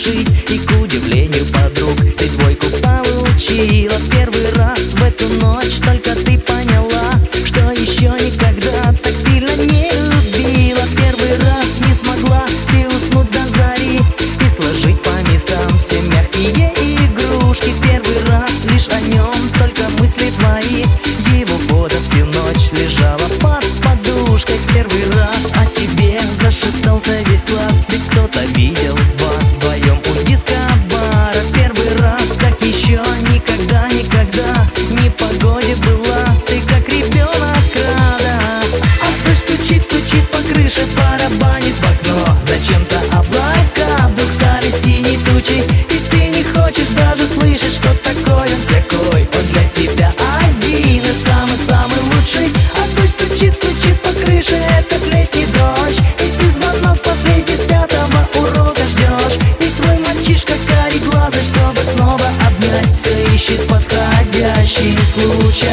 решить. И к удивлению подруг ты двойку получила. Первый раз в эту ночь только ты поняла, что еще никогда так сильно не любила. Первый раз не смогла ты уснуть до зари и сложить по местам все мягкие игрушки. Первый раз лишь о нем только мысли твои. Его фото всю ночь лежала под подушкой. Первый раз о тебе зашептался весь класс, ведь кто-то видел вас вдвоем у дискобара. Первый раз, как еще никогда, никогда не погоде была ты как ребенок рада. А ты стучит, стучит по крыше, барабанит в окно. Зачем-то облака вдруг стали синей тучей, и ты не хочешь даже слышать, что такое он всякой. Он для тебя один и самый-самый лучший. А ты стучит, стучит по крыше этот летний дождь, и ты звонок последний с 5-го урока ждешь. И твой мальчишка кареглазый, чтобы снова обнять, все ищет подходящий случай.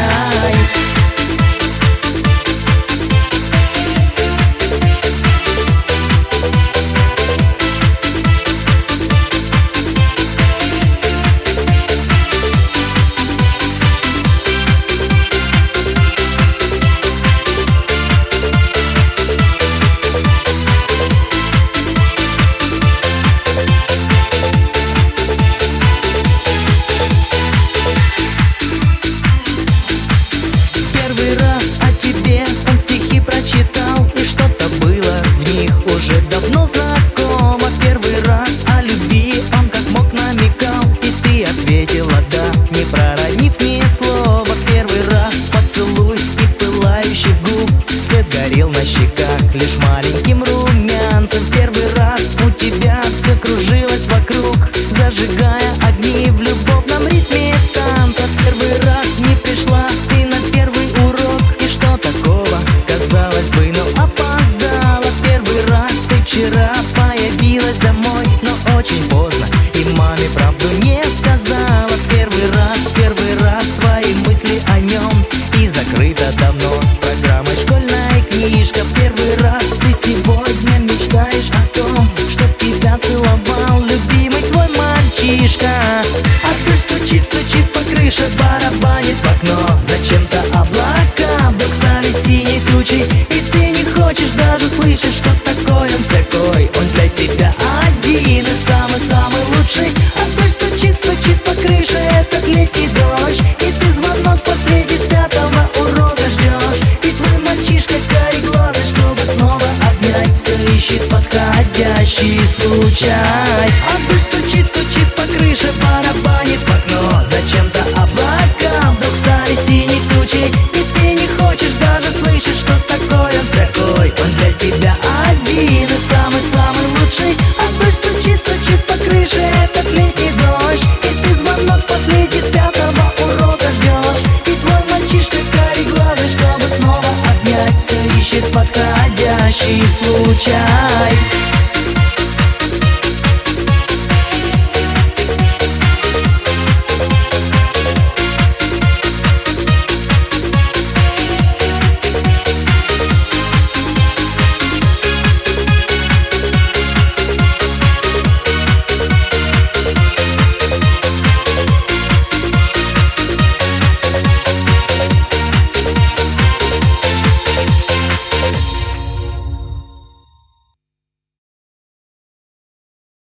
Прочитал, и что-то было в них уже давно знакомо. Первый раз о любви он как мог намекал, и ты ответила да, не проронив ни слова. Первый раз поцелуй и пылающих губ, свет горел на щеках лишь маленьким румянцем. Первый раз у тебя все кружилось вокруг, зажигая огни в любовном ритме танца. Первый раз не пришла ты на первый урок, и что такого, казалось бы, но опоздала. Первый раз ты вчера появилась домой, но очень поздно, и маме правду не сказала. Первый раз твои мысли о нем, и закрыта давно с программой школьная книжка. Первый раз ты сегодня мечтаешь о том, чтоб тебя целовал любимый твой мальчишка. А ты стучит, стучит по крыше, барабанит в окно. Зачем-то облака вдруг стали синей тучей, и ты не хочешь даже слышать, что такое он всякой. Он для тебя один и самый-самый лучший. А ты стучит, стучит по крыше этот летний дождь, и ты звонок последний с 5-го урока ждешь. И твой мальчишка кареглазый, чтобы снова обнять, все ищет подходящий случай. А ты стучит, стучит по крыше, барабанит в окно. Зачем-то облака вдруг стали синей тучей, и ты не хочешь даже слышать, что такое он всякой. Он для тебя один и самый-самый лучший. А ты стучит, стучит по крыше этот летний дождь, и ты звонок последний с 5-го урока ждешь. И твой мальчишка кареглазый, чтобы снова обнять, все ищет подходящий случай.